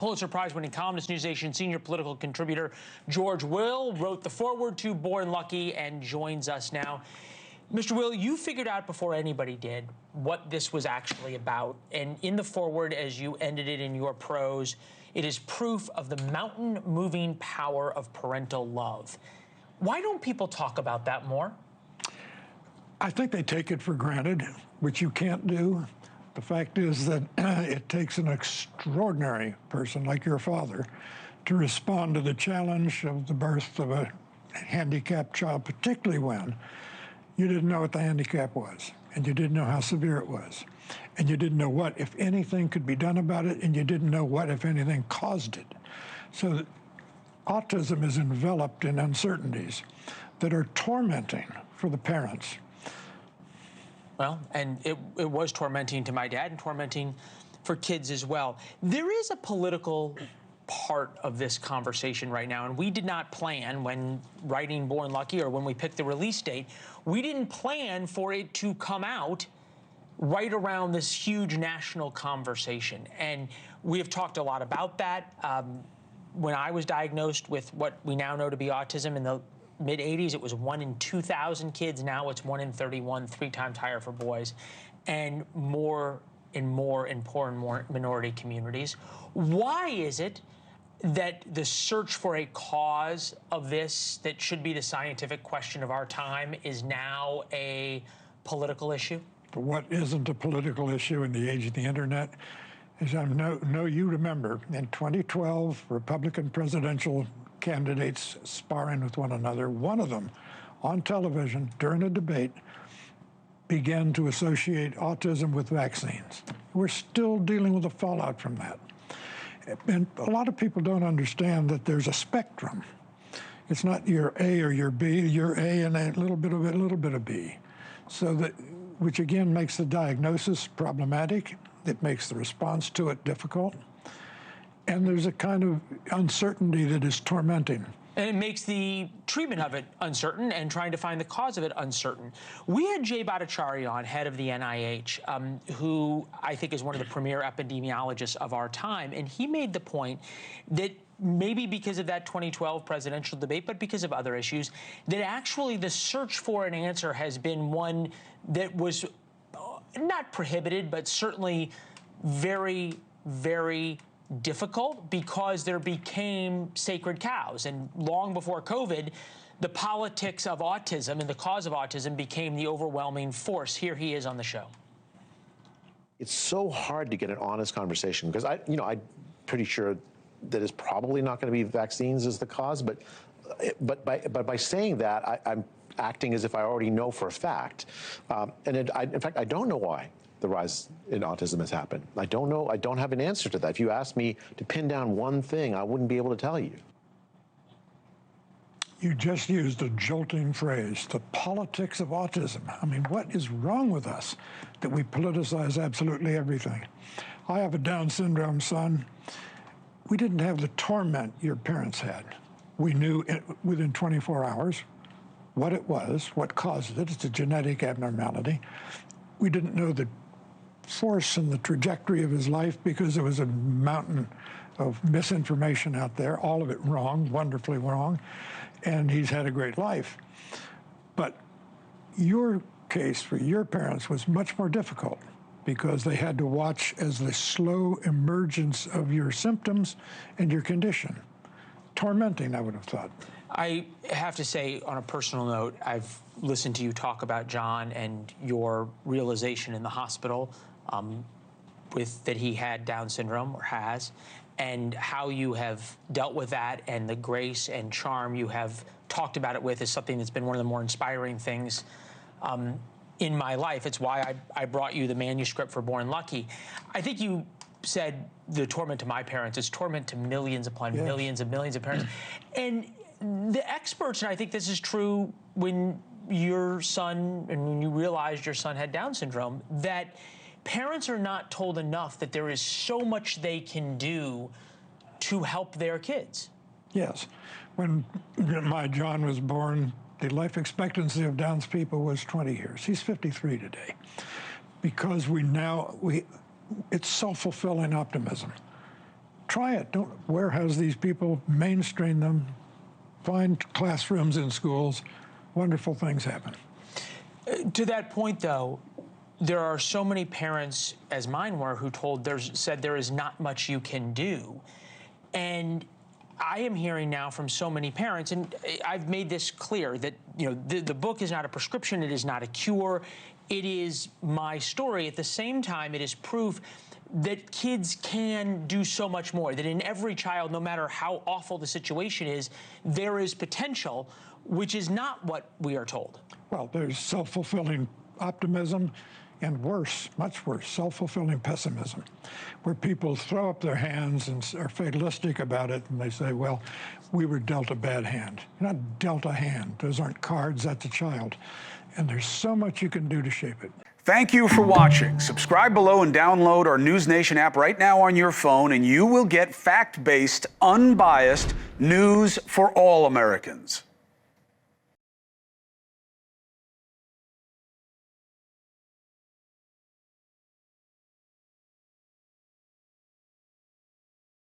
Pulitzer Prize-winning columnist, NewsNation senior political contributor George Will wrote the foreword to Born Lucky and joins us now. Mr. Will, you figured out before anybody did what this was actually about. And in the foreword, as you ended it in your prose, it is proof of the mountain-moving power of parental love. Why don't people talk about that more? I think they take it for granted, which you can't do. The fact is that it takes an extraordinary person like your father to respond to the challenge of the birth of a handicapped child, particularly when you didn't know what the handicap was, and you didn't know how severe it was, and you didn't know what, if anything, could be done about it, and you didn't know what, if anything, caused it. So autism is enveloped in uncertainties that are tormenting for the parents. Well, and it was tormenting to my dad and tormenting for kids as well. There is a political part of this conversation right now, and we did not plan when writing Born Lucky or when we picked the release date, we didn't plan for it to come out right around this huge national conversation. And we have talked a lot about that. When I was diagnosed with what we now know to be autism in the mid-'80s, it was 1 in 2,000 kids. Now it's 1 in 31, 3 times higher for boys, and more in poor and more minority communities. Why is it that the search for a cause of this that should be the scientific question of our time is now a political issue? What isn't a political issue in the age of the internet? As I know you remember, in 2012, Republican presidential candidates sparring with one another, one of them on television during a debate began to associate autism with vaccines. We're still dealing with the fallout from that. And a lot of people don't understand that there's a spectrum. It's not your A or your B, your A and a little bit of B. So that, which again makes the diagnosis problematic. It makes the response to it difficult. And there's a kind of uncertainty that is tormenting. And it makes the treatment of it uncertain and trying to find the cause of it uncertain. We had Jay Bhattacharya on, head of the NIH, who I think is one of the premier epidemiologists of our time. And he made the point that maybe because of that 2012 presidential debate, but because of other issues, that actually the search for an answer has been one that was not prohibited, but certainly very, very difficult because there became sacred cows. And long before COVID, the politics of autism and the cause of autism became the overwhelming force. Here he is on the show. It's so hard to get an honest conversation because I'm pretty sure that it's probably not going to be vaccines as the cause, but by saying that, I'm acting as if I already know for a fact. In fact, I don't know why the rise in autism has happened. I don't know. I don't have an answer to that. If you asked me to pin down one thing, I wouldn't be able to tell you. You just used a jolting phrase, the politics of autism. I mean, what is wrong with us that we politicize absolutely everything? I have a Down syndrome son. We didn't have the torment your parents had. We knew within 24 hours what it was, what caused it. It's a genetic abnormality. We didn't know the force and the trajectory of his life because there was a mountain of misinformation out there, all of it wrong, wonderfully wrong, and he's had a great life. But your case for your parents was much more difficult because they had to watch as the slow emergence of your symptoms and your condition. Tormenting, I would have thought. I have to say, on a personal note, I've listened to you talk about John and your realization in the hospital that he had Down syndrome, or has, and how you have dealt with that, and the grace and charm you have talked about it with is something that's been one of the more inspiring things in my life. It's why I brought you the manuscript for Born Lucky. I think you said the torment to my parents is torment to millions upon millions of parents. And the experts, and I think this is true when your son, and when you realized your son had Down syndrome, that parents are not told enough that there is so much they can do to help their kids. Yes. When my John was born, the life expectancy of Down's people was 20 years. He's 53 today. Because it's self-fulfilling optimism. try it. Don't warehouse these people, mainstream them, find classrooms in schools. Wonderful things happen. To that point, though, there are so many parents, as mine were, who said there is not much you can do. And I am hearing now from so many parents, and I've made this clear, that the book is not a prescription, it is not a cure, it is my story. At the same time, it is proof that kids can do so much more, that in every child, no matter how awful the situation is, there is potential, which is not what we are told. Well, there's self-fulfilling optimism, and worse, much worse, self-fulfilling pessimism, where people throw up their hands and are fatalistic about it, and they say, well, we were dealt a bad hand. You're not dealt a hand. Those aren't cards, that's a child. And there's so much you can do to shape it. Thank you for watching. Subscribe below and download our NewsNation app right now on your phone, and you will get fact-based, unbiased news for all Americans.